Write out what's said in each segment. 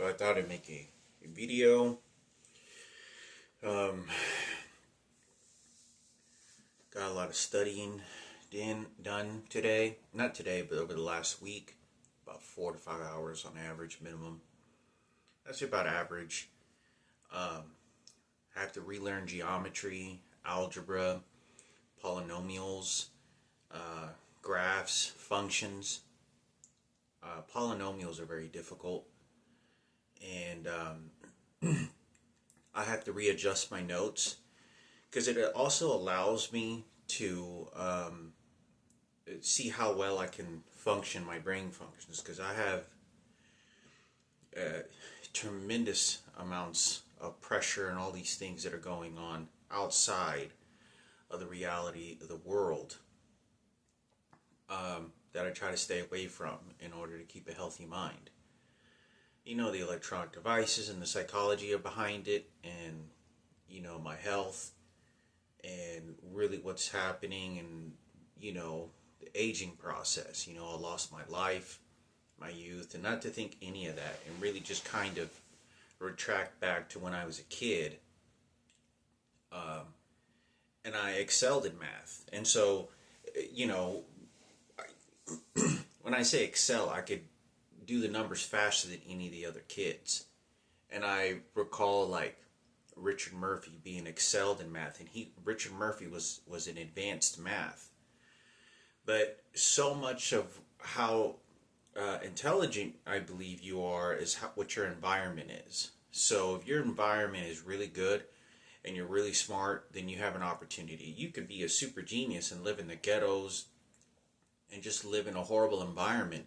So I thought I'd make a video. Um, got a lot of studying done today. Not today, but over the last week. About 4 to 5 hours on average minimum. That's about average. I have to relearn geometry, algebra, polynomials, graphs, functions. Polynomials are very difficult. And I have to readjust my notes because it also allows me to see how well I can function, my brain functions, because I have tremendous amounts of pressure and all these things that are going on outside of the reality of the world that I try to stay away from in order to keep a healthy mind. You know, the electronic devices and the psychology behind it, and you know, my health and really what's happening, and you know, the aging process. You know, I lost my life, my youth, and not to think any of that, and really just kind of retract back to when I was a kid, and I excelled in math. And so, you know, when I say excel, I could do the numbers faster than any of the other kids. And I recall like Richard Murphy being excelled in math, and Richard Murphy was in advanced math. But so much of how intelligent I believe you are is what your environment is. So if your environment is really good and you're really smart, then you have an opportunity. You could be a super genius and live in the ghettos and just live in a horrible environment,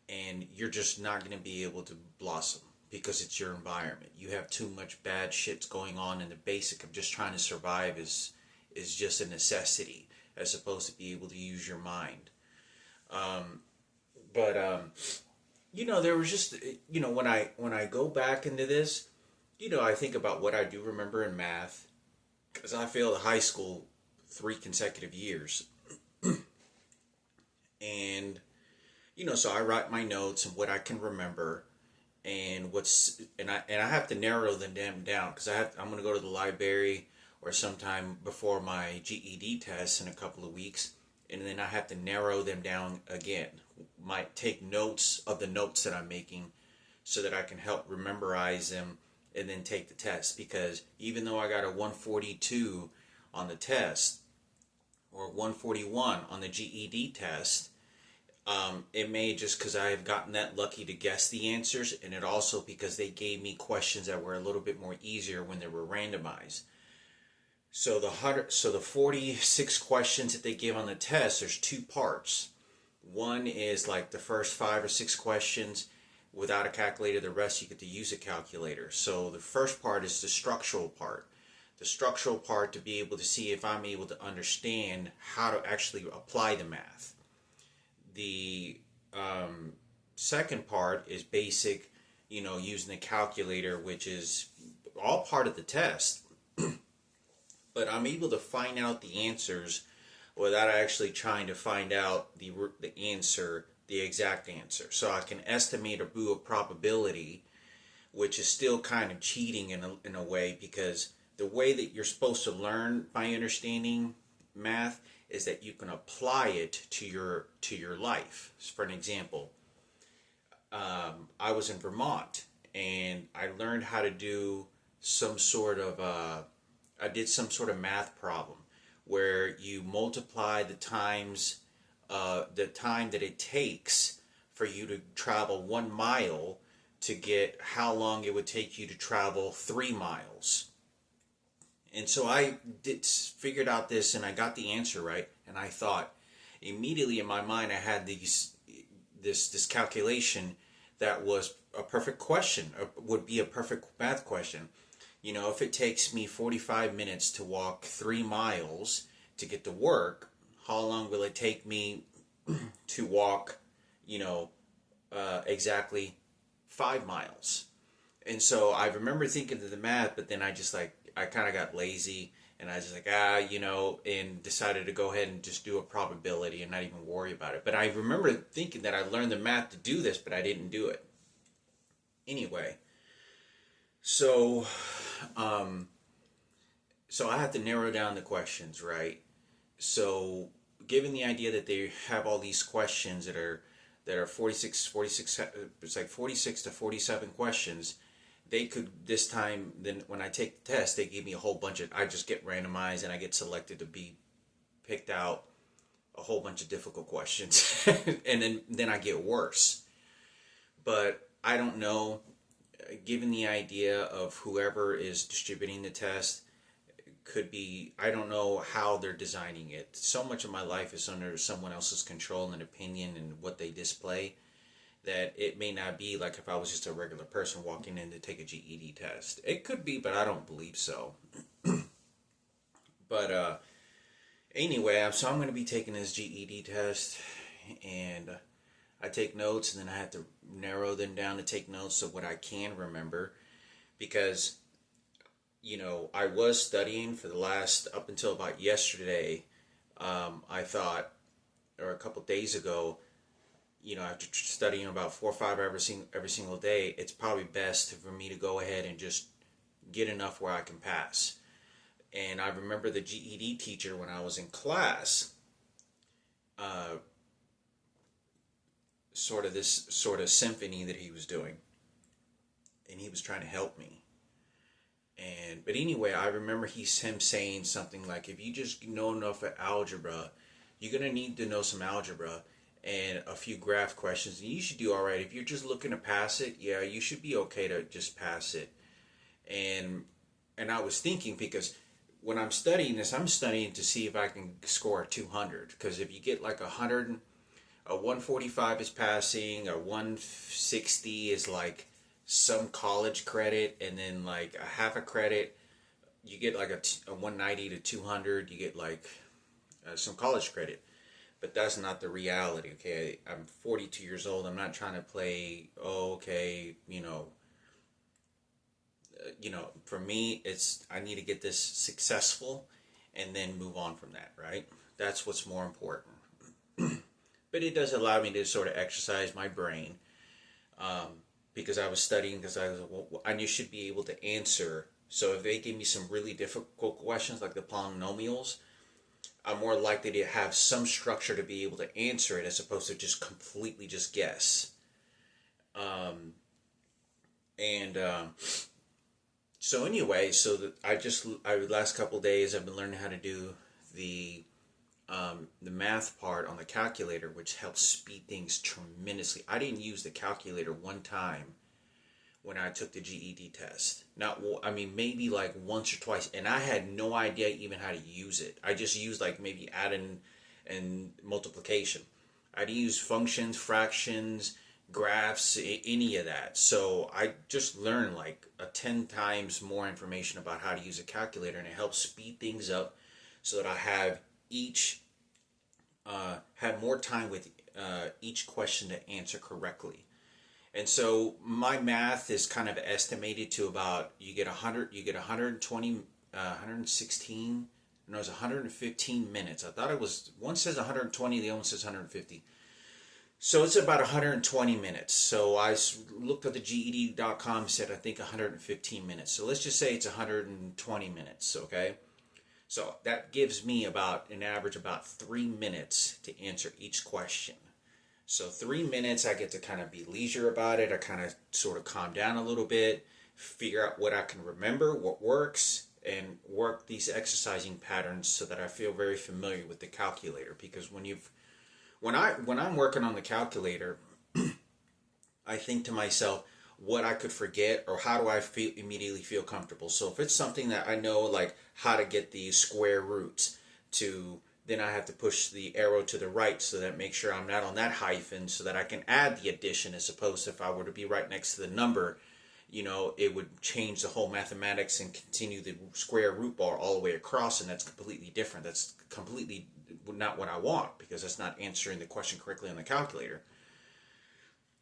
and you're just not going to be able to blossom because it's your environment. You have too much bad shit going on, and the basic of just trying to survive is just a necessity as opposed to be able to use your mind. You know, there was just, you know, when I go back into this, you know, I think about what I do remember in math, because I failed high school 3 consecutive years. And, you know, so I write my notes and what I can remember, and I have to narrow them down, because I'm going to go to the library or sometime before my GED test in a couple of weeks, and then I have to narrow them down again. Might take notes of the notes that I'm making so that I can help memorize them and then take the test, because even though I got a 142 on the test or 141 on the GED test, it may just because I have gotten that lucky to guess the answers, and it also because they gave me questions that were a little bit more easier when they were randomized. So the 46 questions that they give on the test, there's 2 parts. One is like the first 5 or 6 questions without a calculator. The rest you get to use a calculator. So the first part is the structural part. The structural part to be able to see if I'm able to understand how to actually apply the math. The second part is basic, you know, using the calculator, which is all part of the test. But I'm able to find out the answers without actually trying to find out the answer, the exact answer. So I can estimate or do a probability, which is still kind of cheating in a way, because the way that you're supposed to learn by understanding math is that you can apply it to your life. For an example, I was in Vermont, and I learned how to do some sort of I did some sort of math problem where you multiply the time that it takes for you to travel 1 mile to get how long it would take you to travel 3 miles. And so I figured out this, and I got the answer right, and I thought immediately in my mind I had this calculation that was a perfect question, would be a perfect math question. You know, if it takes me 45 minutes to walk 3 miles to get to work, how long will it take me to walk, you know, exactly 5 miles? And so I remember thinking of the math, but then I kind of got lazy, and I was just like, you know, and decided to go ahead and just do a probability and not even worry about it. But I remember thinking that I learned the math to do this, but I didn't do it. Anyway, So, um, so I have to narrow down the questions, right? So, given the idea that they have all these questions that are 46, it's like 46 to 47 questions, they could this time, then when I take the test, they give me a whole bunch of, I just get randomized and I get selected to be picked out a whole bunch of difficult questions. And then I get worse. But I don't know, given the idea of whoever is distributing the test, could be, I don't know how they're designing it. So much of my life is under someone else's control and opinion and what they display, that it may not be like if I was just a regular person walking in to take a GED test. It could be, but I don't believe so. But anyway, so I'm going to be taking this GED test, and I take notes, and then I have to narrow them down to take notes of what I can remember, because I was studying for the last, up until about yesterday. I thought, or a couple days ago, after studying about 4 or 5 every single day, it's probably best for me to go ahead and just get enough where I can pass. And I remember the GED teacher when I was in class, uh, sort of symphony that he was doing, and he was trying to help me. But anyway, I remember him saying something like, if you just know enough of algebra, you're gonna need to know some algebra and a few graph questions, and you should do all right. If you're just looking to pass it, yeah, you should be okay to just pass it. And I was thinking, because when I'm studying this, I'm studying to see if I can score a 200. Because if you get like 100, a 145 is passing, a 160 is like some college credit, and then like a half a credit, you get like a 190 to 200, you get like some college credit. But that's not the reality. Okay, I'm 42 years old. I'm not trying to play, oh, okay, for me, it's, I need to get this successful and then move on from that, right? That's what's more important. But it does allow me to sort of exercise my brain, because I was studying, because I should be able to answer. So if they give me some really difficult questions like the polynomials, I'm more likely to have some structure to be able to answer it, as opposed to just completely just guess. And so anyway, I last couple of days I've been learning how to do the math part on the calculator, which helps speed things tremendously. I didn't use the calculator one time when I took the GED test. Maybe like once or twice, and I had no idea even how to use it. I just used like maybe adding and multiplication. I didn't use functions, fractions, graphs, any of that. So I just learned like 10 times more information about how to use a calculator, and it helps speed things up so that I have more time with each question to answer correctly. And so my math is kind of estimated to about, you get 120, 116, no, it's 115 minutes. I thought it was, one says 120, the other one says 150. So it's about 120 minutes. So I looked at the GED.com, said I think 115 minutes. So let's just say it's 120 minutes, okay? So that gives me about an average about 3 minutes to answer each question. So 3 minutes, I get to kind of be leisure about it. I kind of sort of calm down a little bit, figure out what I can remember, what works, and work these exercising patterns so that I feel very familiar with the calculator. Because when I'm working on the calculator, I think to myself what I could forget, or how do I immediately feel comfortable. So if it's something that I know, like how to get these square roots to, then I have to push the arrow to the right so that make sure I'm not on that hyphen, so that I can add the addition, as opposed to if I were to be right next to the number, it would change the whole mathematics and continue the square root bar all the way across, and that's completely different. That's completely not what I want, because that's not answering the question correctly on the calculator.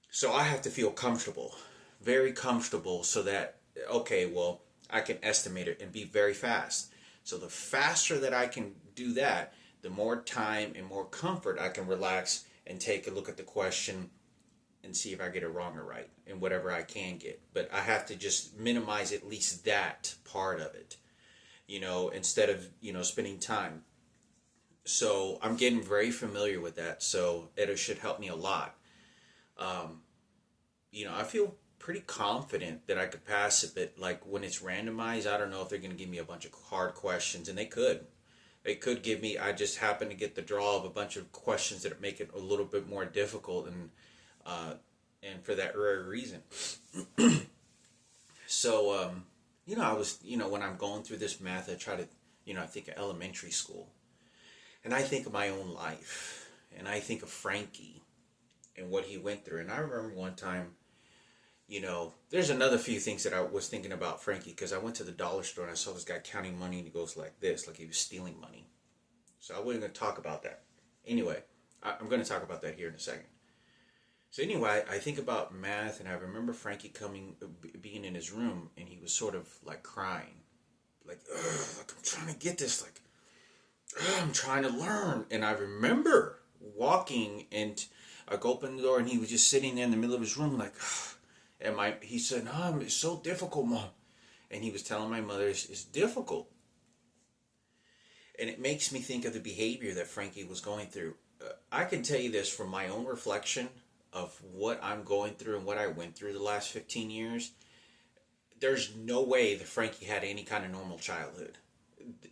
So I have to feel comfortable, very comfortable, so that, okay, well, I can estimate it and be very fast. So the faster that I can do that, the more time and more comfort I can relax and take a look at the question and see if I get it wrong or right and whatever I can get. But I have to just minimize at least that part of it, instead of, spending time. So I'm getting very familiar with that. So it should help me a lot. Um, I feel pretty confident that I could pass it, but like when it's randomized, I don't know if they're going to give me a bunch of hard questions, and they could. They could give me, I just happen to get the draw of a bunch of questions that make it a little bit more difficult, uh, and for that very reason. So, I was, when I'm going through this math, I try to, I think of elementary school, and I think of my own life, and I think of Frankie and what he went through. And I remember one time, there's another few things that I was thinking about Frankie, because I went to the dollar store and I saw this guy counting money, and he goes like this, like he was stealing money. So I wasn't going to talk about that. Anyway, I'm going to talk about that here in a second. So anyway, I think about math, and I remember Frankie being in his room, and he was sort of like crying, like, like I'm trying to get this, like, I'm trying to learn. And I remember walking, and I go open the door, and he was just sitting there in the middle of his room, like, and he said, it's so difficult, Mom. And he was telling my mother, it's difficult. And it makes me think of the behavior that Frankie was going through. I can tell you this from my own reflection of what I'm going through and what I went through the last 15 years. There's no way that Frankie had any kind of normal childhood.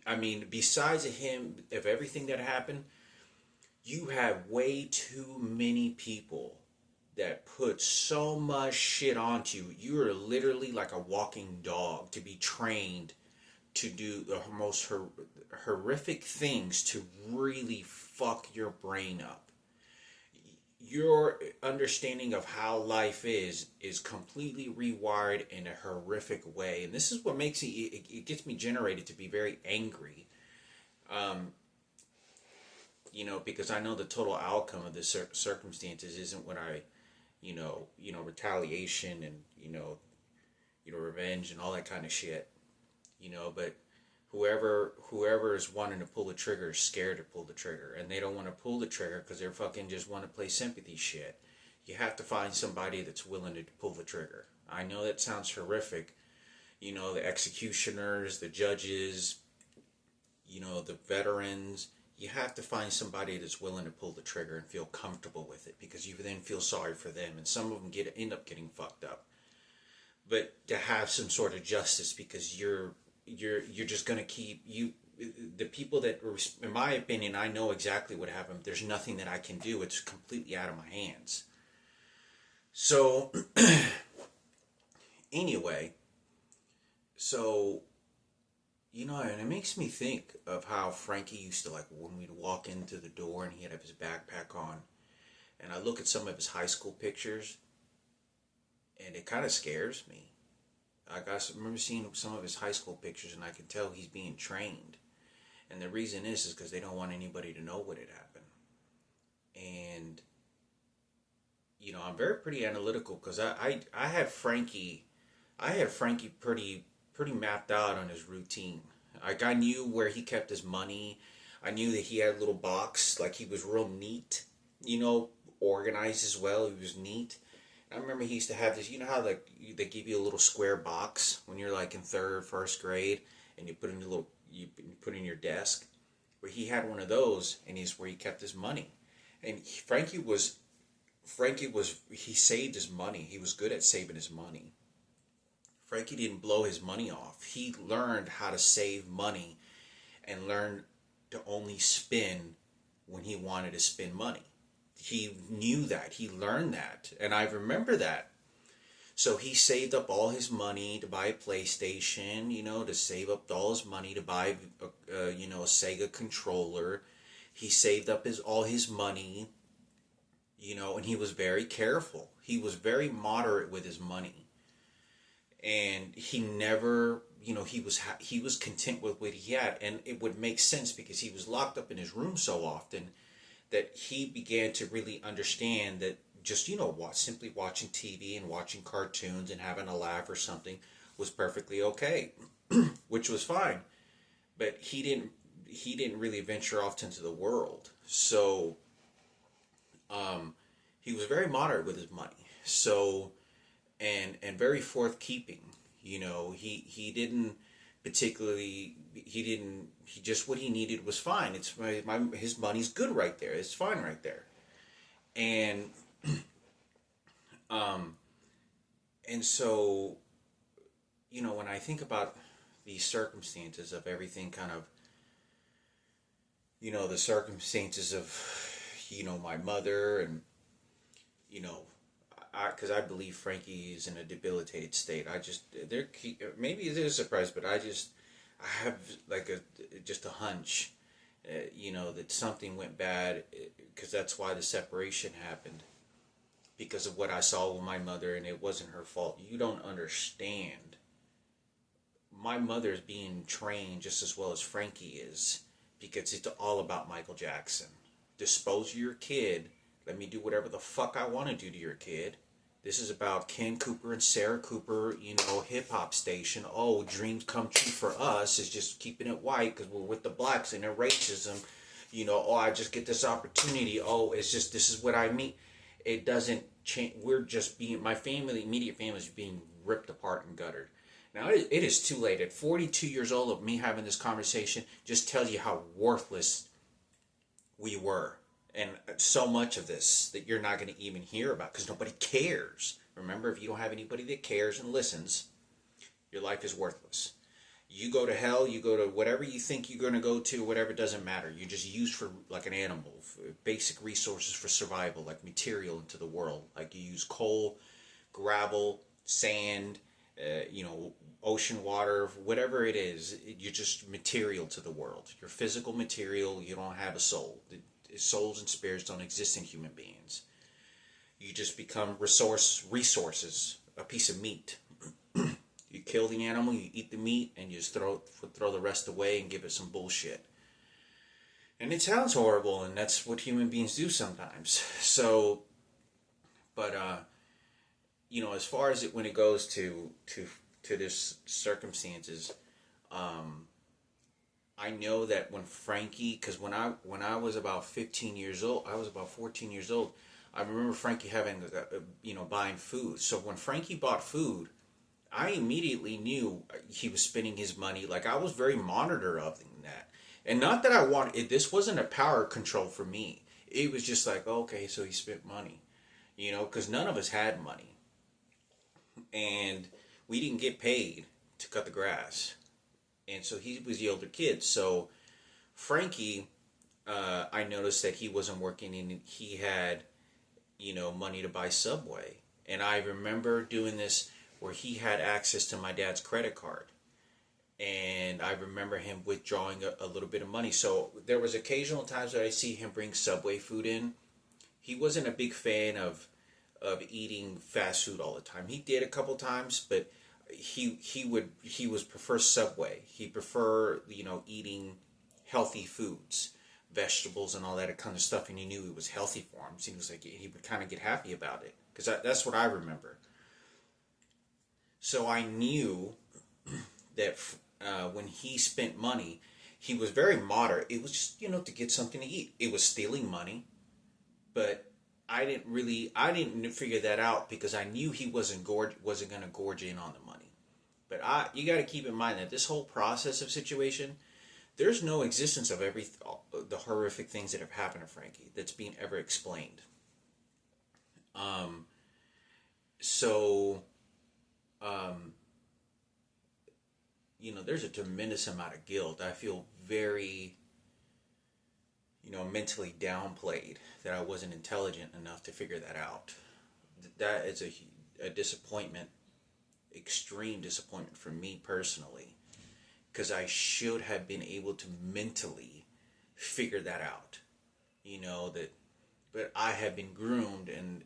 I mean, besides him, of everything that happened, you have way too many people that put so much shit onto you. You are literally like a walking dog to be trained to do the most horrific things to really fuck your brain up. Your understanding of how life is completely rewired in a horrific way. And this is what makes it gets me generated to be very angry. Because I know the total outcome of the circumstances isn't what I, retaliation and, revenge and all that kind of shit. But whoever is wanting to pull the trigger is scared to pull the trigger, and they don't want to pull the trigger because they're fucking just want to play sympathy shit. You have to find somebody that's willing to pull the trigger. I know that sounds horrific. The executioners, the judges, the veterans. You have to find somebody that's willing to pull the trigger and feel comfortable with it, because you then feel sorry for them, and some of them end up getting fucked up. But to have some sort of justice, because you're just going to keep the people that, in my opinion, I know exactly what happened. There's nothing that I can do. It's completely out of my hands. So anyway, and it makes me think of how Frankie used to, like, when we'd walk into the door and he'd have his backpack on, and I look at some of his high school pictures, and it kind of scares me. I remember seeing some of his high school pictures, and I can tell he's being trained. And the reason is because they don't want anybody to know what had happened. And, I'm pretty analytical, because I had Frankie pretty mapped out on his routine. Like, I knew where he kept his money. I knew that he had a little box, like he was real neat, organized as well. He was neat. I remember he used to have this, how they give you a little square box when you're like in first grade, and you put in your desk. Where he had one of those, and he's where he kept his money. And Frankie he saved his money. He was good at saving his money. Frankie didn't blow his money off. He learned how to save money and learned to only spend when he wanted to spend money. He knew that. He learned that. And I remember that. So he saved up all his money to buy a PlayStation, to save up all his money to buy, a Sega controller. He saved up all his money, and he was very careful. He was very moderate with his money. And he never, he was content with what he had. And it would make sense because he was locked up in his room so often that he began to really understand that just, simply watching TV and watching cartoons and having a laugh or something was perfectly okay, which was fine. But he didn't really venture off into the world. So, he he was very moderate with his money. So, and very forth-keeping. You know, he didn't particularly, he just, what he needed was fine. It's his money's good right there. It's fine right there. And um and so, you know, when I think about these circumstances of everything kind of, you know, the circumstances of, you know, my mother and, you know, because I believe Frankie is in a debilitated state. I just, there, maybe it is a surprise, but I have like just a hunch, you know, that something went bad, because that's why the separation happened, because of what I saw with my mother, and it wasn't her fault. You don't understand. My mother is being trained just as well as Frankie is, because it's all about Michael Jackson. Dispose of your kid. Let me do whatever the fuck I want to do to your kid. This is about Ken Cooper and Sarah Cooper, you know, hip hop station. Oh, dreams come true for us is just keeping it white because we're with the blacks and their racism. You know, oh, I just get this opportunity. Oh, it's just, this is what I mean. It doesn't change. We're just being, my family, immediate family is being ripped apart and guttered. Now, it is too late. At 42 years old, of me having this conversation just tells you how worthless we were. And so much of this that you're not going to even hear about because nobody cares. Remember, if you don't have anybody that cares and listens, your life is worthless. You go to hell, you go to whatever you think you're going to go to, whatever, doesn't matter. You're just used for, like an animal, basic resources for survival, like material into the world. Like you use coal, gravel, sand, you know, ocean water, whatever it is, you're just material to the world. You're physical material, you don't have a soul. Souls and spirits don't exist in human beings. You just become resources, a piece of meat. You kill the animal, you eat the meat, and you just throw the rest away and give it some bullshit. And it sounds horrible, and that's what human beings do sometimes. So, but you know, as far as when it goes to this circumstances, I know that when Frankie, because when I was about 15 years old, I was about 14 years old. I remember Frankie having, you know, buying food. So when Frankie bought food, I immediately knew he was spending his money. Like, I was very monitor of that, and not that I wanted. This wasn't a power control for me. It was just like, okay, so he spent money, you know, because none of us had money, and we didn't get paid to cut the grass. And so he was the older kid. So Frankie, I noticed that he wasn't working and he had, you know, money to buy Subway. And I remember doing this where he had access to my dad's credit card. And I remember him withdrawing a little bit of money. So there was occasional times that I see him bring Subway food in. He wasn't a big fan of eating fast food all the time. He did a couple times, but he would prefer Subway. He prefer, you know, eating healthy foods, vegetables and all that kind of stuff, and he knew it was healthy for him. So he was like, he would kind of get happy about it, because that's what I remember. So I knew that when he spent money, he was very moderate. It was just, you know, to get something to eat. It was stealing money, but I didn't figure that out because I knew he wasn't going to gorge in on the money. But you got to keep in mind that this whole process of situation, there's no existence of the horrific things that have happened to Frankie that's being ever explained. So, you know, there's a tremendous amount of guilt. I feel very, you know, mentally downplayed that I wasn't intelligent enough to figure that out. That is a disappointment, extreme disappointment for me personally, because I should have been able to mentally figure that out. You know, but I have been groomed, and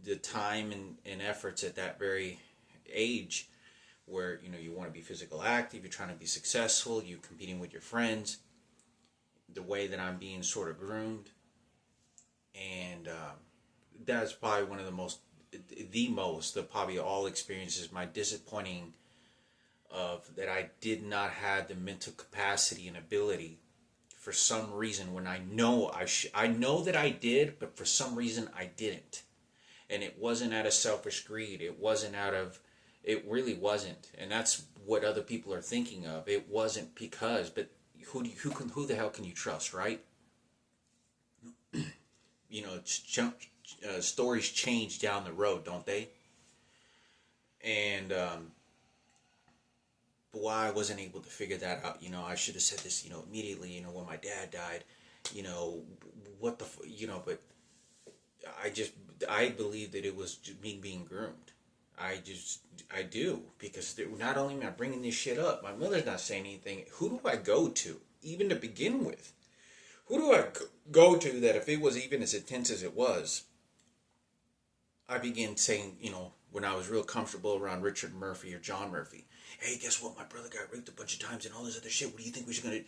the time and efforts at that very age where, you know, you want to be physical active, you're trying to be successful, you're competing with your friends, the way that I'm being sort of groomed. And that's probably one of the probably all experiences, my disappointing of that I did not have the mental capacity and ability for some reason when I know that I did, but for some reason I didn't. And it wasn't out of selfish greed. It really wasn't. And that's what other people are thinking of. It wasn't because, but who the hell can you trust, right? You know, stories change down the road, don't they? And but why I wasn't able to figure that out, I should have said this, immediately, when my dad died, you know, but I believe that it was me being groomed. I do, because not only am I bringing this shit up, my mother's not saying anything. Who do I go to, even to begin with? Who do I go to that if it was even as intense as it was, I began saying, when I was real comfortable around Richard Murphy or John Murphy, hey, guess what? My brother got raped a bunch of times and all this other shit. What do you think we should gonna do?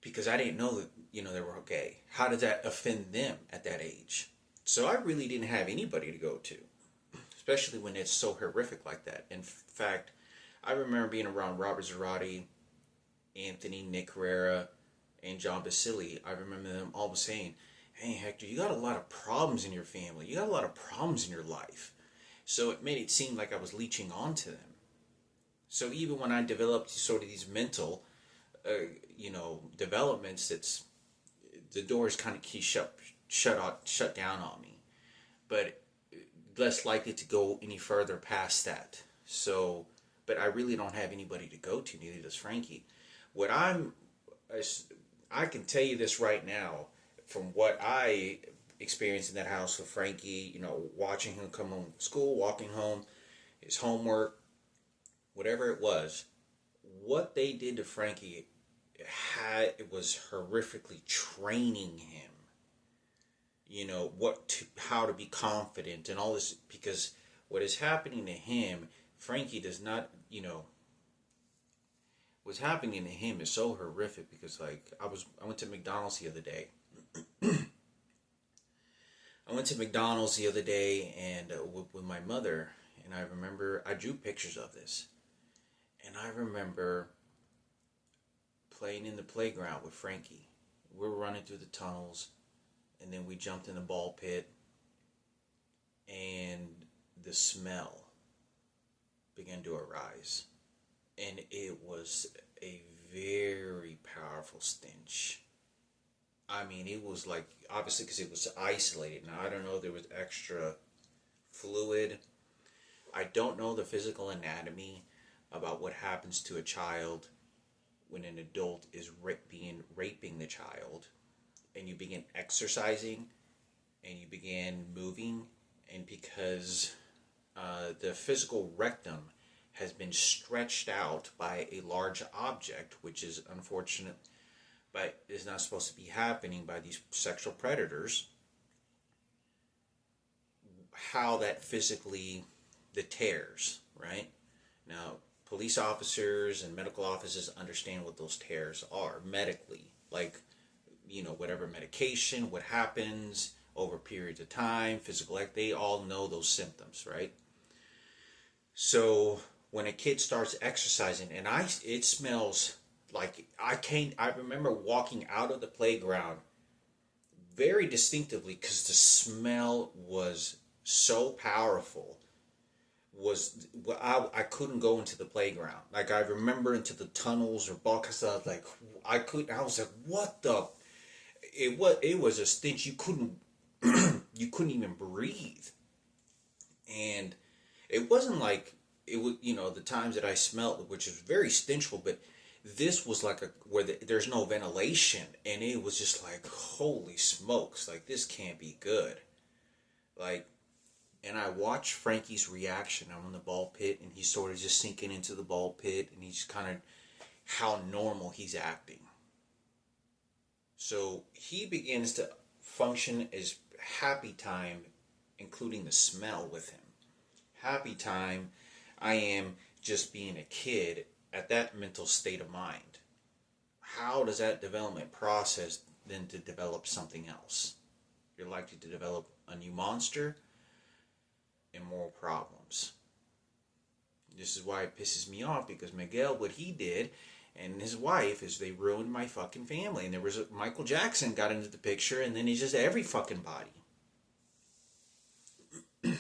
Because I didn't know that, they were gay. How did that offend them at that age? So I really didn't have anybody to go to, especially when it's so horrific like that. In fact, I remember being around Robert Zarate, Anthony, Nick Herrera, and John Basili. I remember them all saying, hey, Hector, you got a lot of problems in your family. You got a lot of problems in your life. So it made it seem like I was leeching onto them. So even when I developed sort of these mental, developments, the doors kind of shut down on me. But less likely to go any further past that. So, but I really don't have anybody to go to, neither does Frankie. I can tell you this right now, from what I experienced in that house with Frankie, watching him come home from school, walking home, his homework, whatever it was, what they did to Frankie it was horrifically training him. How to be confident and all this, because what is happening to him, Frankie does not, what's happening to him is so horrific, because I went to McDonald's the other day. And with my mother, and I remember I drew pictures of this, and I remember playing in the playground with Frankie. We were running through the tunnels, and then we jumped in the ball pit, and the smell began to arise, and it was a very powerful stench. I mean, it was like, obviously because it was isolated. Now, I don't know if there was extra fluid. I don't know the physical anatomy about what happens to a child when an adult is raping the child, and you begin exercising, and you begin moving, and because the physical rectum has been stretched out by a large object, which is unfortunate, but is not supposed to be happening by these sexual predators, how that physically, the tears, right? Now, police officers and medical officers understand what those tears are medically, like, whatever medication, what happens over periods of time, physical, they all know those symptoms, right? So when a kid starts exercising, and it smells like, I remember walking out of the playground very distinctively, because the smell was so powerful. I couldn't go into the playground. Like, I remember into the tunnels or because I was like, I was like, what the? It was a stench. You couldn't even breathe. And it wasn't like, it was, the times that I smelled, which is very stenchful, but this was like where there's no ventilation, and it was just like, holy smokes, like, this can't be good. Like, and I watched Frankie's reaction. I'm in the ball pit, and he's sort of just sinking into the ball pit, and he's kind of how normal he's acting. So he begins to function as happy time, including the smell with him. Happy time, I am just being a kid at that mental state of mind. How does that development process then to develop something else? You're likely to develop a new monster and more problems. This is why it pisses me off, because Miguel, what he did and his wife is they ruined my fucking family. And there was Michael Jackson got into the picture, and then he's just every fucking body. And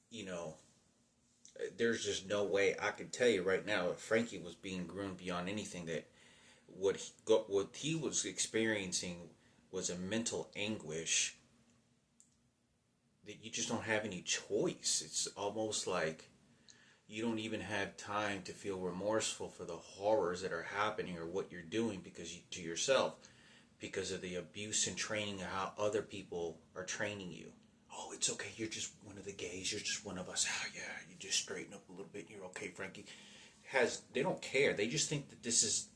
you know, there's just no way I can tell you right now if Frankie was being groomed beyond anything, that what he was experiencing was a mental anguish that you just don't have any choice. It's almost like you don't even have time to feel remorseful for the horrors that are happening or what you're doing to yourself, because of the abuse and training of how other people are training you. Oh, it's okay. You're just one of the gays. You're just one of us. Oh, yeah. You just straighten up a little bit. You're okay, Frankie. They don't care. They just think that this is...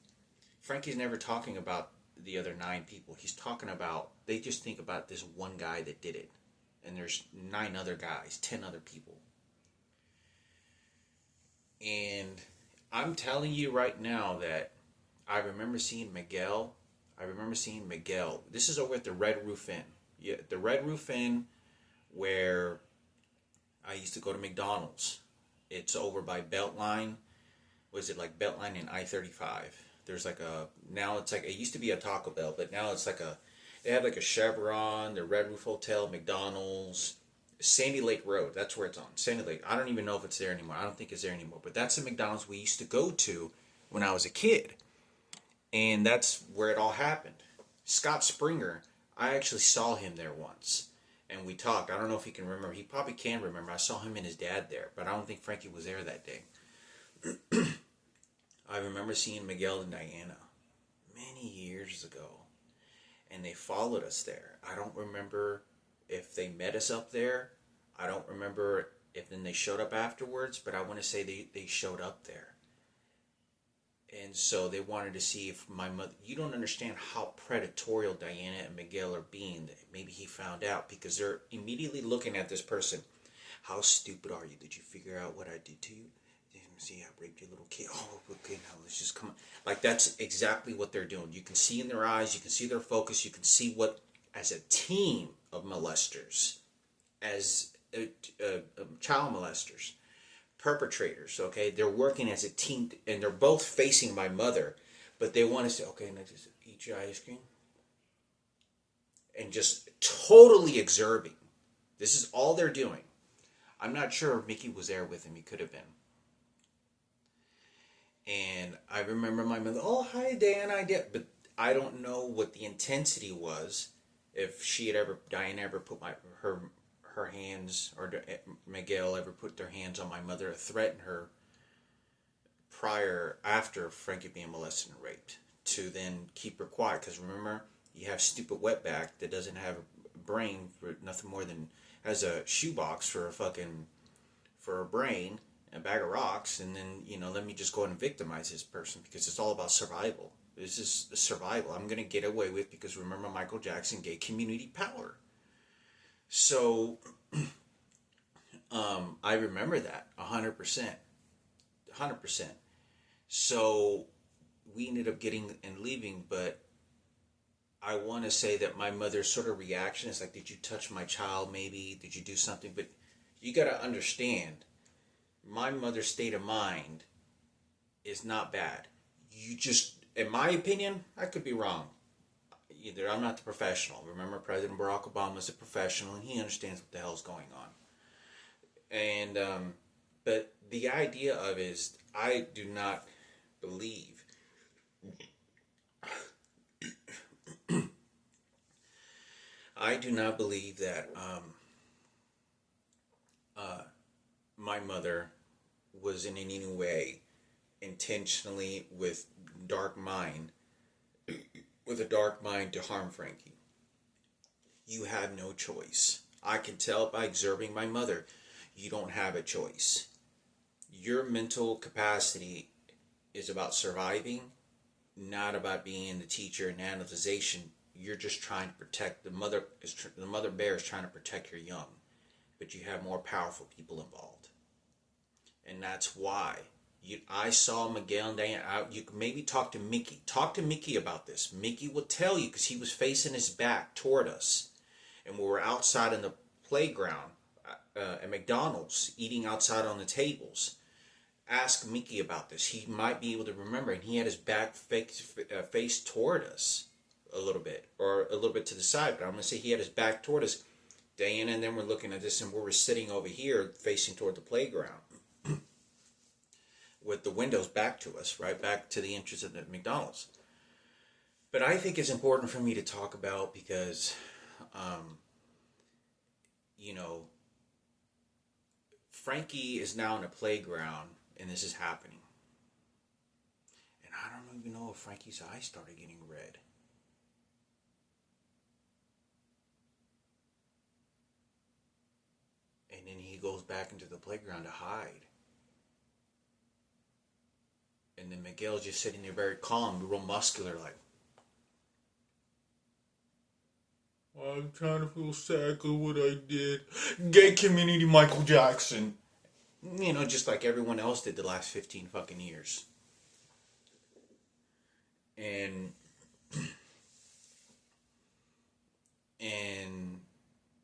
Frankie's never talking about the other 9 people. They just think about this one guy that did it. And there's 9 other guys, 10 other people. And I'm telling you right now that I remember seeing Miguel. This is over at the Red Roof Inn. Yeah, the Red Roof Inn, where I used to go to McDonald's. It's over by Beltline. Was it like Beltline and I-35? There's like it used to be a Taco Bell, but now it's like they have like a Chevron, the Red Roof Hotel, McDonald's, Sandy Lake Road. That's where it's on. Sandy Lake. I don't even know if it's there anymore. I don't think it's there anymore. But that's the McDonald's we used to go to when I was a kid. And that's where it all happened. Scott Springer, I actually saw him there once. And we talked. I don't know if he can remember. He probably can remember. I saw him and his dad there. But I don't think Frankie was there that day. I remember seeing Miguel and Diana many years ago. And they followed us there. I don't remember if they met us up there. I don't remember if then they showed up afterwards. But I want to say they showed up there. And so they wanted to see if my mother... You don't understand how predatorial Diana and Miguel are being. Maybe he found out, because they're immediately looking at this person. How stupid are you? Did you figure out what I did to you? Did you see I raped your little kid? Oh, okay, now let's just come on. Like, that's exactly what they're doing. You can see in their eyes. You can see their focus. You can see what, as a team of molesters, as child molesters, perpetrators, okay, they're working as a team, and they're both facing my mother, but they want to say, okay, now just eat your ice cream, and just totally observing. This is all they're doing. I'm not sure if Mickey was there with him. He could have been. And I remember my mother, oh, hi, Dan, I did, but I don't know what the intensity was, if Diana ever put her hands, or Miguel ever put their hands on my mother or threatened her after Frankie being molested and raped, to then keep her quiet. Because remember, you have stupid wetback that doesn't have a brain for nothing more than has a shoebox for a brain, and a bag of rocks, and then, let me just go and victimize this person, because it's all about survival. This is survival. I'm going to get away with, because remember Michael Jackson, gay community power. So, I remember that 100%. So, we ended up getting and leaving, but I want to say that my mother's sort of reaction is like, did you touch my child maybe? Did you do something? But you got to understand, my mother's state of mind is not bad. You just, in my opinion, I could be wrong. Either I'm not the professional. Remember, President Barack Obama is a professional, and he understands what the hell's going on. And, but the idea of is, I do not believe, that my mother was in any way intentionally with a dark mind to harm Frankie. You have no choice. I can tell by observing my mother, you don't have a choice. Your mental capacity is about surviving, not about being the teacher and analyzation. You're just trying to protect the mother bear is trying to protect your young, but you have more powerful people involved, and that's why I saw Miguel and Diane. You can maybe talk to Mickey. Talk to Mickey about this. Mickey will tell you, because he was facing his back toward us, and we were outside in the playground. at McDonald's eating outside on the tables. Ask Mickey about this. He might be able to remember. And he had his back face toward us a little bit, or a little bit to the side. But I'm going to say he had his back toward us. Diana and then we're looking at this, and we were sitting over here facing toward the playground with the windows back to us, right back to the entrance of the McDonald's. But I think it's important for me to talk about because, you know, Frankie is now in a playground and this is happening. And I don't even know if Frankie's eyes started getting red. And then he goes back into the playground to hide. And then Miguel's just sitting there very calm, real muscular, like, I'm trying to feel sad because what I did. Gay community Michael Jackson. You know, just like everyone else did the last 15 fucking years. And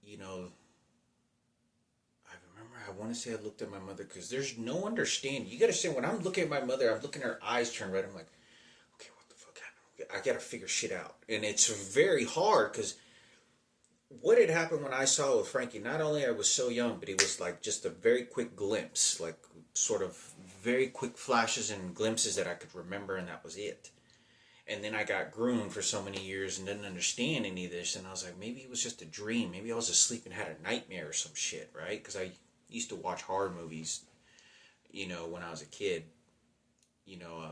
you know, I want to say I looked at my mother because there's no understanding. You got to say, when I'm looking at my mother, I'm looking at her eyes turn red. I'm like, okay, what the fuck happened? I got to figure shit out. And it's very hard because what had happened when I saw it with Frankie, not only I was so young, but it was like just a very quick glimpse, like sort of very quick flashes and glimpses that I could remember, and that was it. And then I got groomed for so many years and didn't understand any of this, and I was like, maybe it was just a dream. Maybe I was asleep and had a nightmare or some shit, right? Because I used to watch horror movies, you know, when I was a kid. You know,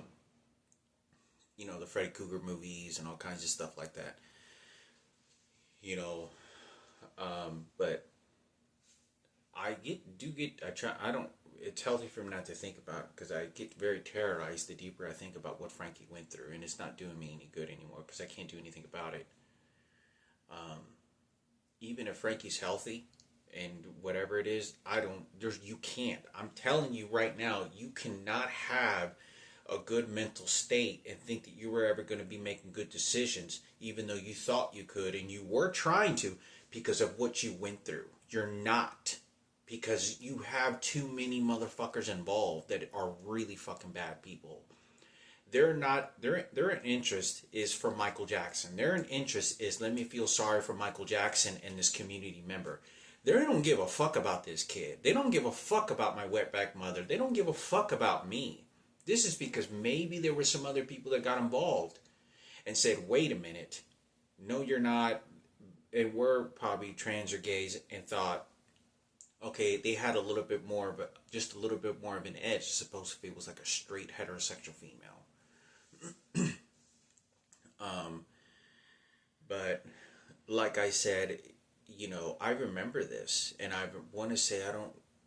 the Freddy Krueger movies and all kinds of stuff like that. You know, but it's healthy for me not to think about it because I get very terrorized the deeper I think about what Frankie went through, and it's not doing me any good anymore because I can't do anything about it. Even if Frankie's healthy and whatever it is, you can't. I'm telling you right now, you cannot have a good mental state and think that you were ever going to be making good decisions, even though you thought you could and you were trying to because of what you went through. You're not, because you have too many motherfuckers involved that are really fucking bad people. Their interest is for Michael Jackson. Their interest is, let me feel sorry for Michael Jackson and this community member. They don't give a fuck about this kid. They don't give a fuck about my wetback mother. They don't give a fuck about me. This is because maybe there were some other people that got involved and said, wait a minute, no you're not, and were probably trans or gays, and thought, okay, they had a little bit more of just a little bit more of an edge, as opposed if it was like a straight heterosexual female. But like I said, you know, I remember this, and I want to say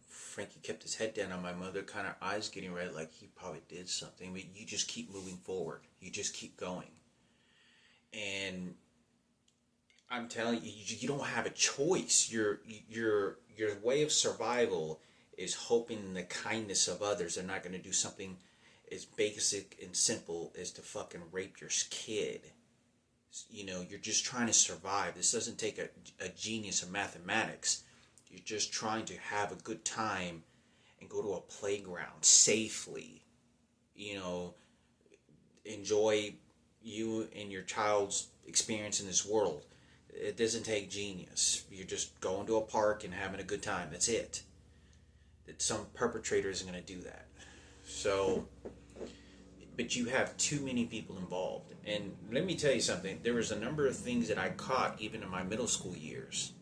Frankie kept his head down on my mother, kind of eyes getting red, like he probably did something. But you just keep moving forward. You just keep going. And I'm telling you, you don't have a choice. Your way of survival is hoping in the kindness of others. They're not going to do something as basic and simple as to fucking rape your kid. You know, you're just trying to survive. This doesn't take a genius of mathematics. You're just trying to have a good time and go to a playground safely. You know, enjoy you and your child's experience in this world. It doesn't take genius. You're just going to a park and having a good time. That's it. That some perpetrator isn't going to do that. So, but you have too many people involved. And let me tell you something. There was a number of things that I caught even in my middle school years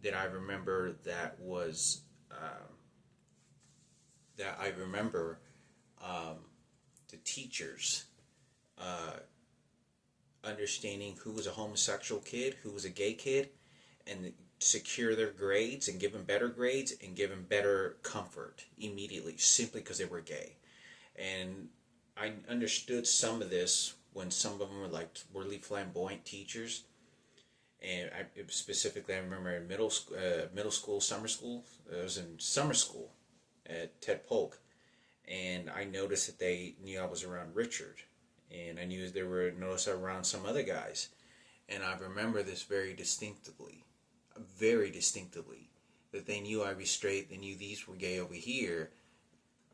that I remember that was the teachers understanding who was a homosexual kid, who was a gay kid, and secure their grades and give them better grades and give them better comfort immediately, simply because they were gay. And I understood some of this when some of them were like really flamboyant teachers. And specifically, I remember in middle school, summer school. I was in summer school at Ted Polk, and I noticed that they knew I was around Richard, and I knew they were noticed around some other guys, and I remember this very distinctively, that they knew I was straight, they knew these were gay over here.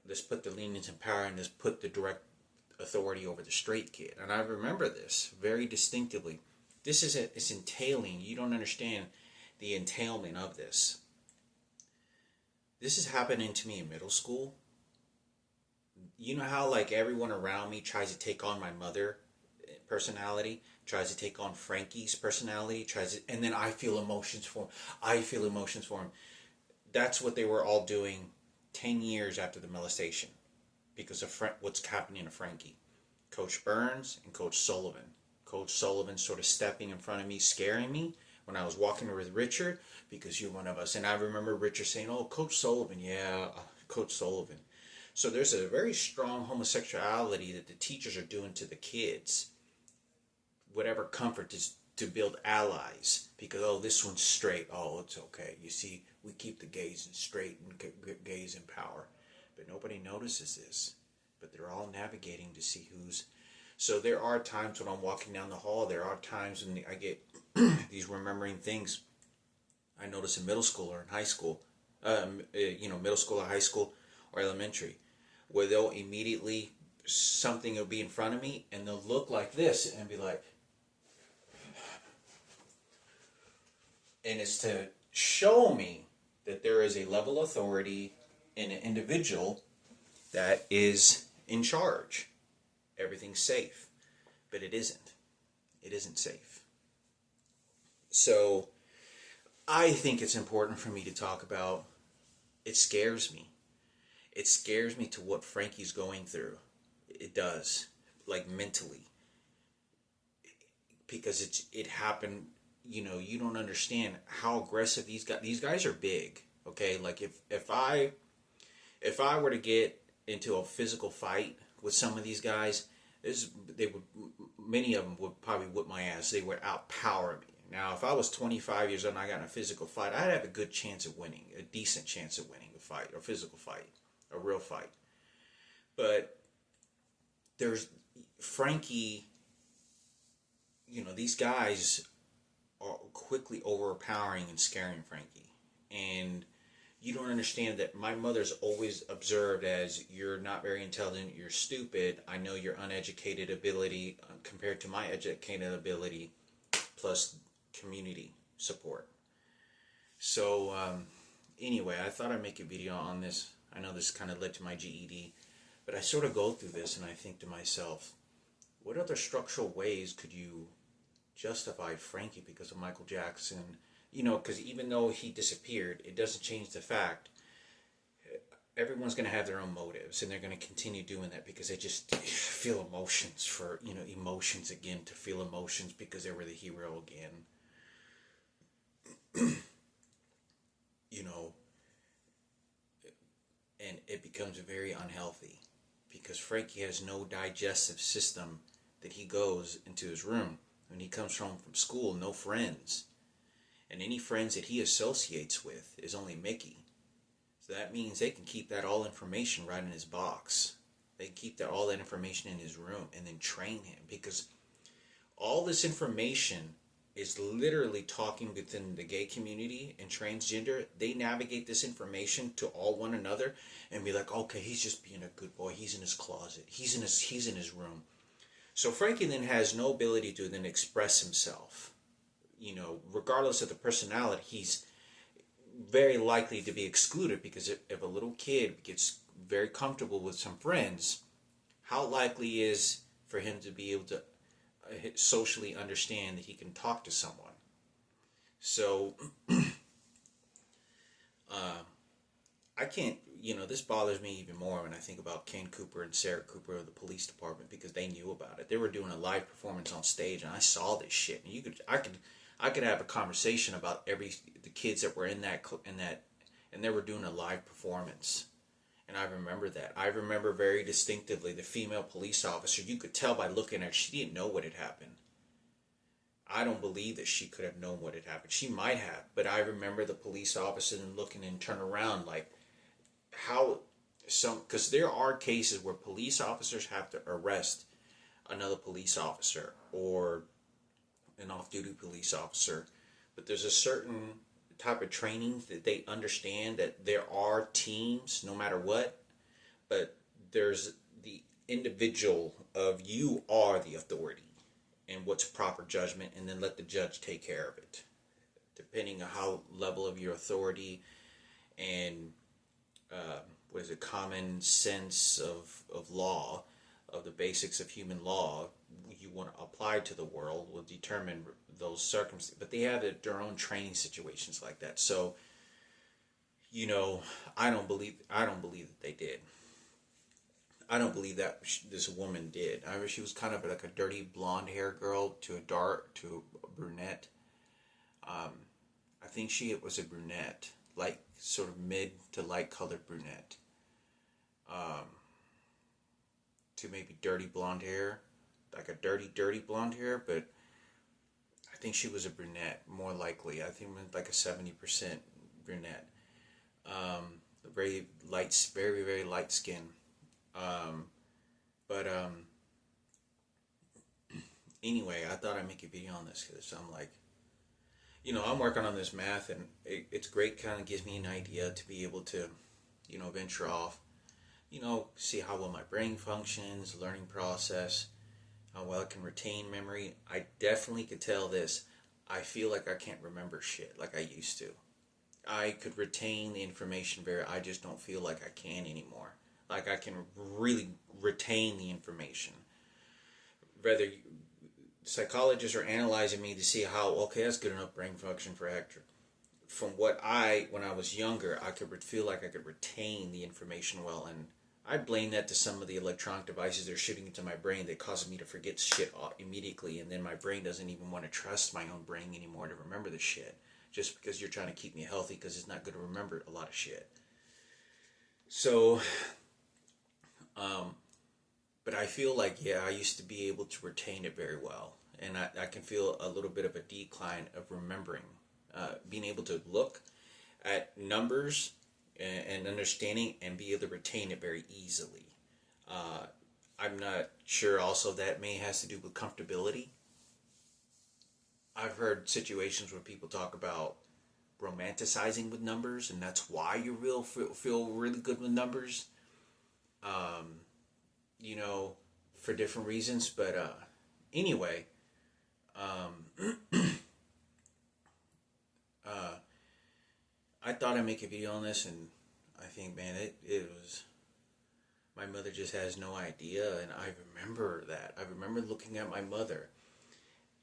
Let's put the lenience and power and let's put the direct authority over the straight kid. And I remember this very distinctively. This is it's entailing. You don't understand the entailment of this. This is happening to me in middle school. You know how like everyone around me tries to take on my mother personality, tries to take on Frankie's personality, and then I feel emotions for him. I feel emotions for him. That's what they were all doing 10 years after the molestation because of what's happening to Frankie. Coach Burns and Coach Sullivan. Coach Sullivan sort of stepping in front of me, scaring me when I was walking with Richard because you're one of us. And I remember Richard saying, oh, Coach Sullivan, yeah, Coach Sullivan. So there's a very strong homosexuality that the teachers are doing to the kids. Whatever comfort is to build allies because, oh, this one's straight. Oh, it's okay. You see, we keep the gays and straight and gays in power. But nobody notices this. But they're all navigating to see who's. So there are times when I'm walking down the hall. There are times when I get these remembering things I notice in middle school or in high school. Middle school or high school or elementary. Where they'll immediately, something will be in front of me and they'll look like this and be like, and it's to show me that there is a level of authority in an individual that is in charge. Everything's safe, but it isn't. It isn't safe. So I think it's important for me to talk about. It scares me. It scares me to what Frankie's going through. It does, like mentally, because it happened. You know, you don't understand how aggressive these guys are big. Okay, like if I were to get into a physical fight with some of these guys, many of them would probably whip my ass. They would outpower me. Now, if I was 25 years old and I got in a physical fight, I'd have a good chance of winning, a decent chance of winning a fight, or physical fight, a real fight. But there's Frankie. You know, these guys are quickly overpowering and scaring Frankie. And you don't understand that my mother's always observed as, you're not very intelligent, you're stupid, I know your uneducated ability compared to my educated ability, plus community support. So anyway, I thought I'd make a video on this. I know this kind of led to my GED, but I sort of go through this and I think to myself, what other structural ways could you justify Frankie because of Michael Jackson? You know, because even though he disappeared, it doesn't change the fact everyone's going to have their own motives, and they're going to continue doing that because they just feel emotions for, emotions again, to feel emotions because they were the hero again. And it becomes very unhealthy because Frankie has no digestive system that he goes into his room. When he comes home from school, no friends. And any friends that he associates with is only Mickey. So that means they can keep that all information right in his box. They can keep all that information in his room and then train him. Because all this information is literally talking within the gay community and transgender. They navigate this information to all one another and be like, okay, he's just being a good boy. He's in his closet. He's in his room. So Frankie then has no ability to then express himself. Regardless of the personality, he's very likely to be excluded because if a little kid gets very comfortable with some friends, how likely is for him to be able to socially understand that he can talk to someone? So I can't, this bothers me even more when I think about Ken Cooper and Sarah Cooper of the police department, because they knew about it. They were doing a live performance on stage, and I saw this shit. And I could have a conversation about the kids that were in that, and they were doing a live performance. And I remember that. I remember very distinctively the female police officer. You could tell by looking at her, she didn't know what had happened. I don't believe that she could have known what had happened. She might have, but I remember the police officer and looking and turn around like, because there are cases where police officers have to arrest another police officer or an off-duty police officer, but there's a certain type of training that they understand that there are teams no matter what, but there's the individual of you are the authority and what's proper judgment, and then let the judge take care of it depending on how level of your authority and what is it, common sense of law, of the basics of human law you want to apply to the world will determine those circumstances. But they have their own training situations like that. So, I don't believe that they did. I don't believe that this woman did. I mean, she was kind of like a dirty blonde hair girl to a brunette. I think she was a brunette, like sort of mid to light colored brunette. To maybe dirty blonde hair, like a dirty blonde hair, but I think she was a brunette, more likely. I think like a 70% brunette. Very light, very, very light skin. But anyway, I thought I'd make a video on this because I'm like, I'm working on this math, and it's great, kind of gives me an idea to be able to, venture off, see how well my brain functions, learning process, how well I can retain memory. I definitely could tell this. I feel like I can't remember shit like I used to. I could retain the information I just don't feel like I can anymore. Like I can really retain the information. Whether psychologists are analyzing me to see how, okay, that's good enough brain function for Hector. From when I was younger, I could feel like I could retain the information well, and I blame that to some of the electronic devices they're shooting into my brain that causes me to forget shit immediately, and then my brain doesn't even want to trust my own brain anymore to remember the shit, just because you're trying to keep me healthy, because it's not good to remember a lot of shit. So, but I feel like, I used to be able to retain it very well, and I can feel a little bit of a decline of remembering, being able to look at numbers and understanding and be able to retain it very easily. I'm not sure also that may has to do with comfortability. I've heard situations where people talk about romanticizing with numbers, and that's why you feel really good with numbers. For different reasons, but anyway, I thought I'd make a video on this, and I think, man, it was, my mother just has no idea, and I remember that. I remember looking at my mother,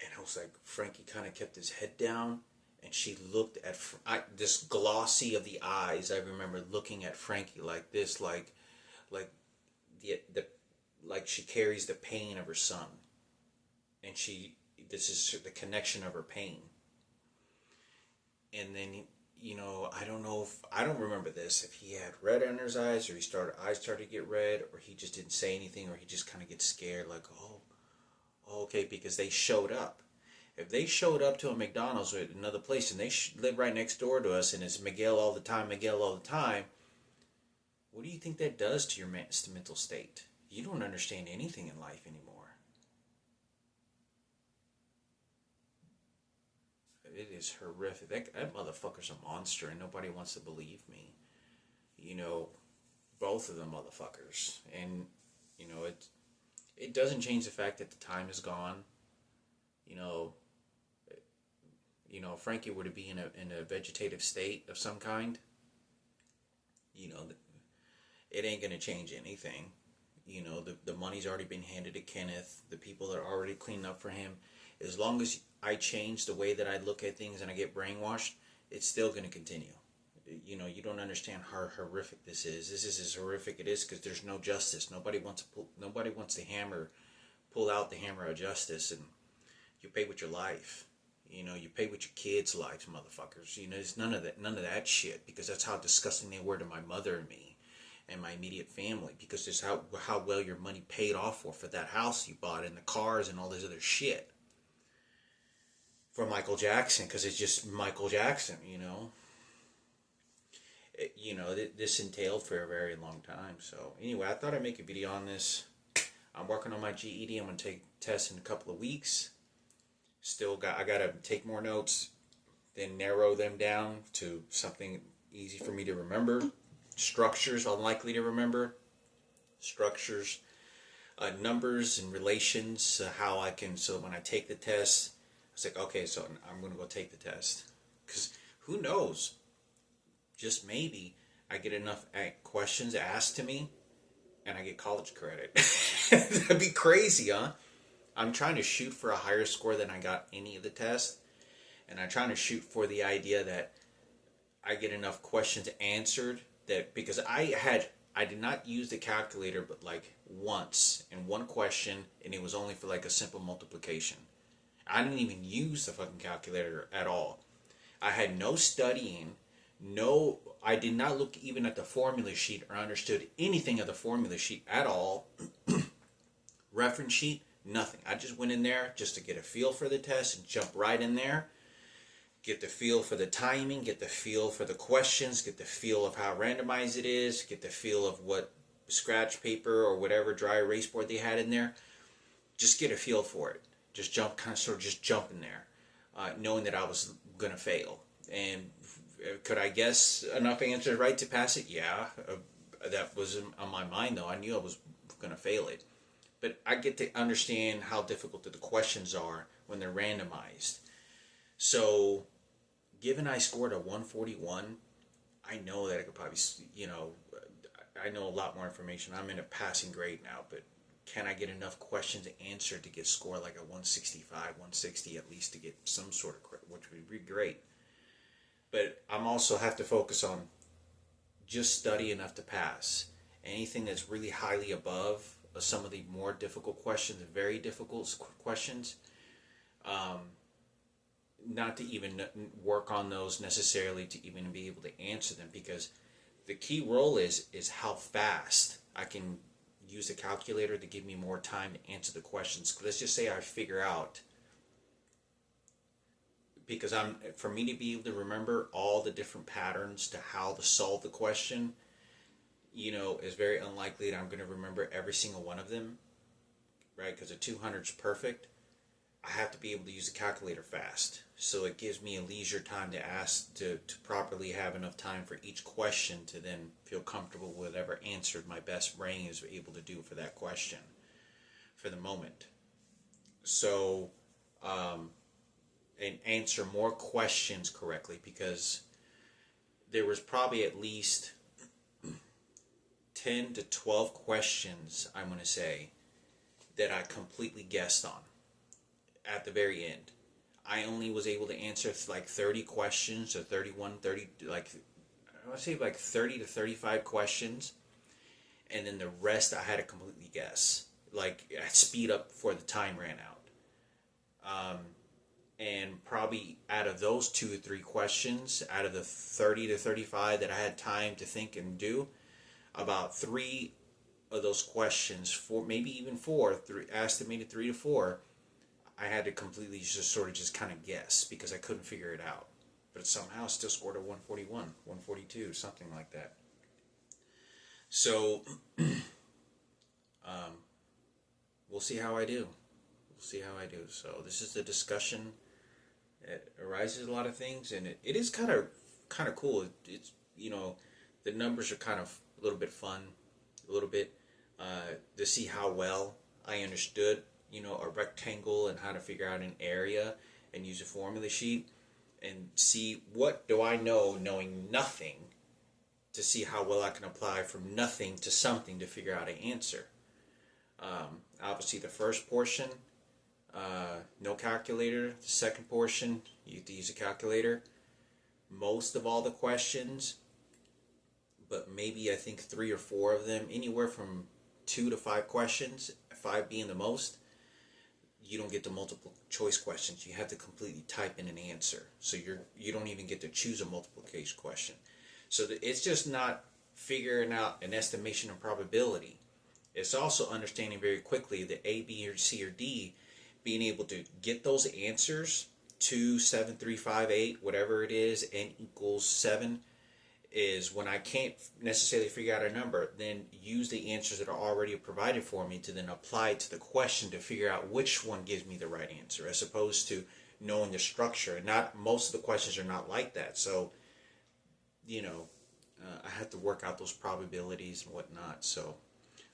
and I was like, Frankie kind of kept his head down, and she looked at, this glossy of the eyes, I remember looking at Frankie like this, like like she carries the pain of her son, and this is the connection of her pain. And then, I don't remember this, if he had red under his eyes, or eyes started to get red, or he just didn't say anything, or he just kind of gets scared, like, oh, okay, because they showed up. If they showed up to a McDonald's or another place, and they live right next door to us, and it's Miguel all the time, what do you think that does to your mental state? You don't understand anything in life anymore. It is horrific. That motherfucker's a monster, and nobody wants to believe me. Both of them motherfuckers. And, it doesn't change the fact that the time is gone. Frankie were to be in a vegetative state of some kind, it ain't gonna change anything. The money's already been handed to Kenneth. The people that are already cleaning up for him. As long as I change the way that I look at things and I get brainwashed, it's still going to continue. You don't understand how horrific this is. This is as horrific it is because there's no justice. Nobody wants to pull out the hammer of justice, and you pay with your life. You pay with your kids' lives, motherfuckers. It's none of that shit, because that's how disgusting they were to my mother and me and my immediate family, because it's how well your money paid off for that house you bought and the cars and all this other shit. For Michael Jackson, because it's just Michael Jackson, this entailed for a very long time. So anyway, I thought I'd make a video on this. I'm working on my GED. I'm going to take tests in a couple of weeks. I got to take more notes, then narrow them down to something easy for me to remember. Structures unlikely to remember. Structures, numbers and relations, how I can, so when I take the test, it's like, okay, so I'm going to go take the test. Because who knows? Just maybe I get enough questions asked to me and I get college credit. That'd be crazy, huh? I'm trying to shoot for a higher score than I got any of the tests. And I'm trying to shoot for the idea that I get enough questions answered that, because I did not use the calculator but like once in one question, and it was only for like a simple multiplication. I didn't even use the fucking calculator at all. I had no studying, I did not look even at the formula sheet or understood anything of the formula sheet at all. Reference sheet, nothing. I just went in there just to get a feel for the test and jump right in there. Get the feel for the timing, get the feel for the questions, get the feel of how randomized it is, get the feel of what scratch paper or whatever dry erase board they had in there. Just get a feel for it. Just jump in there, knowing that I was going to fail. And could I guess enough answers right to pass it? Yeah, that was on my mind though. I knew I was going to fail it. But I get to understand how difficult the questions are when they're randomized. So, given I scored a 141, I know that I could probably, I know a lot more information. I'm in a passing grade now, but can I get enough questions answered to get score like a 165, 160 at least to get some sort of credit, which would be great. But I'm also have to focus on just study enough to pass. Anything that's really highly above some of the more difficult questions, very difficult questions, not to even work on those necessarily to even be able to answer them, because the key role is how fast I can use the calculator to give me more time to answer the questions. Let's just say I figure out, because for me to be able to remember all the different patterns to how to solve the question, is very unlikely that I'm going to remember every single one of them, right? Because a 200 is perfect. I have to be able to use the calculator fast. So it gives me a leisure time to ask, to properly have enough time for each question to then feel comfortable with whatever answer my best brain is able to do for that question for the moment. So, and answer more questions correctly, because there was probably at least 10 to 12 questions, I'm going to say, that I completely guessed on at the very end. I only was able to answer like 30 questions, or 31, 30, like, I want to say like 30 to 35 questions. And then the rest I had to completely guess. Like, I speed up before the time ran out. And probably out of those 2 or 3 questions, out of the 30 to 35 that I had time to think and do, about 3 of those questions, 4, maybe even 4, estimated 3 to 4, I had to completely just kind of guess, because I couldn't figure it out. But somehow still scored a 141, 142, something like that. So, we'll see how I do. So this is the discussion. It arises a lot of things, and it is kind of cool. It's the numbers are kind of a little bit fun, a little bit to see how well I understood a rectangle and how to figure out an area and use a formula sheet, and see what do I know knowing nothing, to see how well I can apply from nothing to something to figure out an answer. Obviously the first portion, no calculator. The second portion, you have to use a calculator. Most of all the questions, but maybe I think 3 or 4 of them, anywhere from 2 to 5 questions, 5 being the most, you don't get the multiple choice questions. You have to completely type in an answer. So you don't even get to choose a multiplication question. So it's just not figuring out an estimation of probability. It's also understanding very quickly that A, B, or C, or D, being able to get those answers, 2, 7, 3, 5, 8, whatever it is, n equals 7, is when I can't necessarily figure out a number, then use the answers that are already provided for me to then apply it to the question to figure out which one gives me the right answer, as opposed to knowing the structure. And not most of the questions are not like that. So, you know, I had to work out those probabilities and whatnot. So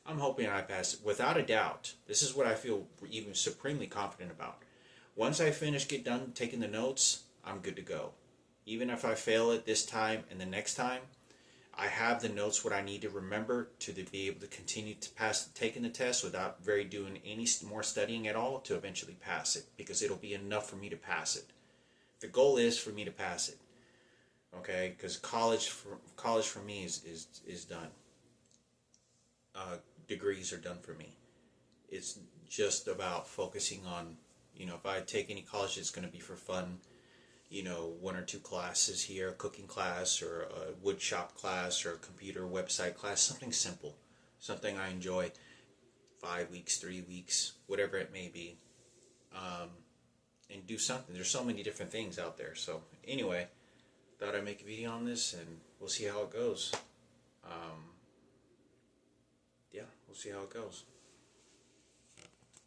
I'm hoping I pass it without a doubt. This is what I feel even supremely confident about. Once I get done taking the notes, I'm good to go. Even if I fail it this time and the next time, I have the notes what I need to remember to be able to continue to pass taking the test without doing any more studying at all to eventually pass it, because it'll be enough for me to pass it. The goal is for me to pass it. Okay, because college for me is done. Degrees are done for me. It's just about focusing on, if I take any college, it's going to be for fun. One or two classes here, a cooking class or a wood shop class or a computer website class, something simple, something I enjoy. 5 weeks, 3 weeks, whatever it may be, and do something. There's so many different things out there. So anyway, thought I'd make a video on this, and we'll see how it goes. Yeah, we'll see how it goes.